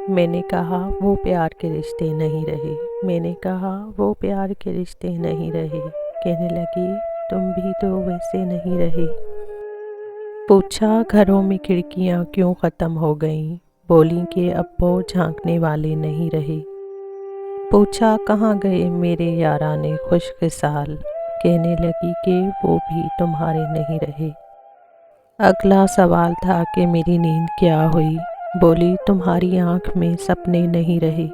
میں نے کہا وہ پیار کے رشتے نہیں رہے، میں نے کہا وہ پیار کے رشتے نہیں رہے، کہنے لگی تم بھی تو ویسے نہیں رہے۔ پوچھا گھروں میں کھڑکیاں کیوں ختم ہو گئیں، بولی کہ اب وہ جھانکنے والے نہیں رہے۔ پوچھا کہاں گئے میرے یارانے خوش خصال، کہنے لگی کہ وہ بھی تمہارے نہیں رہے۔ اگلا سوال تھا کہ میری نیند کیا ہوئی، بولی تمہاری آنکھ میں سپنے نہیں رہے۔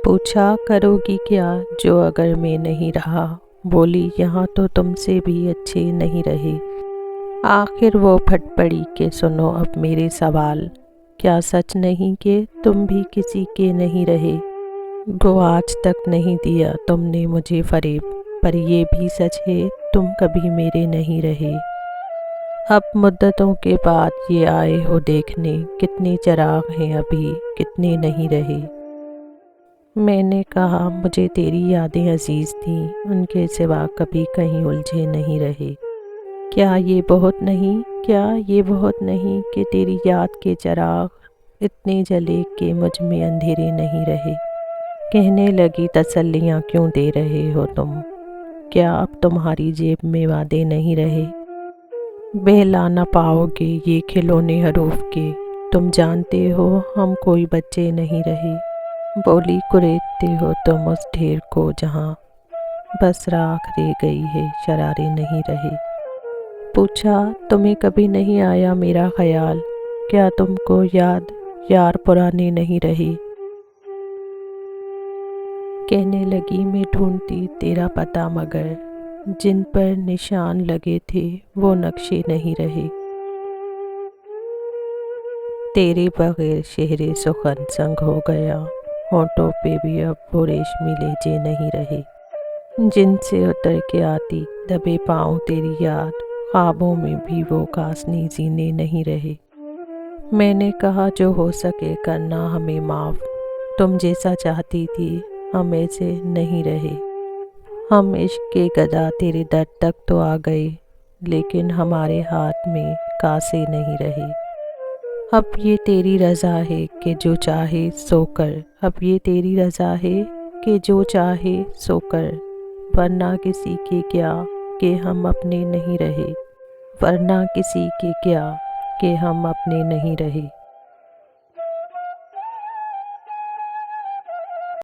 پوچھا کرو گی کیا جو اگر میں نہیں رہا، بولی یہاں تو تم سے بھی اچھے نہیں رہے۔ آخر وہ پھٹ پڑی کہ سنو اب میرے سوال، کیا سچ نہیں کہ تم بھی کسی کے نہیں رہے؟ گو آج تک نہیں دیا تم نے مجھے فریب، پر یہ بھی سچ ہے تم کبھی میرے نہیں رہے۔ اب مدتوں کے بعد یہ آئے ہو دیکھنے، کتنے چراغ ہیں ابھی کتنے نہیں رہے۔ میں نے کہا مجھے تیری یادیں عزیز تھیں، ان کے سوا کبھی کہیں الجھے نہیں رہے۔ کیا یہ بہت نہیں، کیا یہ بہت نہیں کہ تیری یاد کے چراغ اتنے جلے کہ مجھ میں اندھیرے نہیں رہے۔ کہنے لگی تسلیاں کیوں دے رہے ہو تم، کیا اب تمہاری جیب میں وعدے نہیں رہے؟ بہلا نہ پاؤ گے یہ کھلونے حروف کے، تم جانتے ہو ہم کوئی بچے نہیں رہے۔ بولی کریدتے ہو تم اس ڈھیر کو جہاں بس راکھ رہ گئی ہے شرارے نہیں رہے۔ پوچھا تمہیں کبھی نہیں آیا میرا خیال، کیا تم کو یاد یار پرانے نہیں رہے؟ کہنے لگی میں ڈھونڈتی تیرا پتہ مگر جن پر نشان لگے تھے وہ نقشے نہیں رہے۔ تیرے بغیر شہر سخن سنگ ہو گیا، ہونٹوں پہ بھی اب وہ ریشمی لہجے نہیں رہے۔ جن سے اتر کے آتی دبے پاؤں تیری یاد، خوابوں میں بھی وہ کاسنی زینے نہیں رہے۔ میں نے کہا جو ہو سکے کرنا ہمیں معاف، تم جیسا چاہتی تھی ہم ایسے نہیں رہے۔ ہم عشق کے گدا تیرے در تک تو آ گئے، لیکن ہمارے ہاتھ میں کاسے نہیں رہے۔ اب یہ تیری رضا ہے کہ جو چاہے سو کر، اب یہ تیری رضا ہے کہ جو چاہے سو کر، ورنہ کسی کے کیا کہ ہم اپنے نہیں رہے، ورنہ کسی کے کیا کہ ہم اپنے نہیں رہے۔